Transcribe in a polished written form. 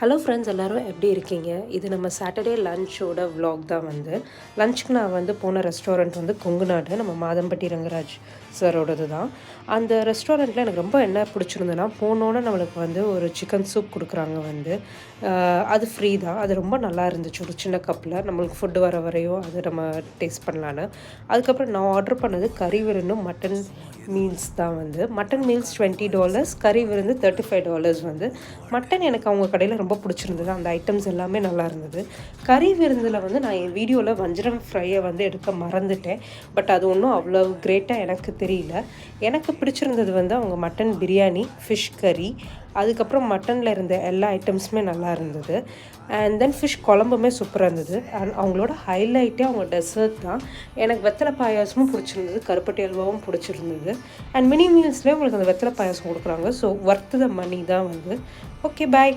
Hello friends, எல்லோரும் எப்படி இருக்கீங்க? இது நம்ம சாட்டர்டே லன்ச்சோட vlog தான். லஞ்சுக்கு நான் போன ரெஸ்டாரண்ட் கொங்கு நாடு, நம்ம மாதம்பட்டி ரங்கராஜ் சாரோடது தான். அந்த ரெஸ்டாரண்ட்டில் எனக்கு ரொம்ப என்ன பிடிச்சிருந்ததுன்னா, போனோன்னே நம்மளுக்கு ஒரு சிக்கன் சூப் கொடுக்குறாங்க. அது ஃப்ரீ தான். அது ரொம்ப நல்லா இருந்துச்சு. ஒரு சின்ன கப்பில் நம்மளுக்கு ஃபுட்டு வர வரையும் அது நம்ம டேஸ்ட் பண்ணலான்னு. அதுக்கப்புறம் நான் ஆர்டர் பண்ணது கறி விருந்தும் மட்டன் மீல்ஸ் தான். மட்டன் மீல்ஸ் $20, கறி விருந்து $35. மட்டன் எனக்கு அவங்க கடையில் ரொம்ப பிடிச்சிருந்தது. அந்த ஐட்டம்ஸ் எல்லாமே நல்லா இருந்தது. கறி விருந்தில் நான் என் வீடியோவில் வஞ்சரம் ஃப்ரையை எடுக்க மறந்துட்டேன். பட் அது ஒன்றும் அவ்வளோ கிரேட்டாக எனக்கு தெரியல. எனக்கு பிடிச்சிருந்தது அவங்க மட்டன் பிரியாணி, ஃபிஷ் கறி, அதுக்கப்புறம் மட்டனில் இருந்த எல்லா ஐட்டம்ஸுமே நல்லா இருந்தது. அண்ட் தென் ஃபிஷ் குழம்புமே சூப்பராக இருந்தது. அண்ட் அவங்களோட ஹைலைட்டே அவங்க டெசர்ட் தான். எனக்கு வெத்தலை பாயாசமும் பிடிச்சிருந்தது, கருப்பட்டி அல்வாவும் பிடிச்சிருந்தது. அண்ட் மினி மீல்ஸ்லேயே உங்களுக்கு அந்த வெத்தலை பாயாசம் கொடுக்குறாங்க. ஸோ ஒர்த்து த மணி தான். ஓகே, பாய்.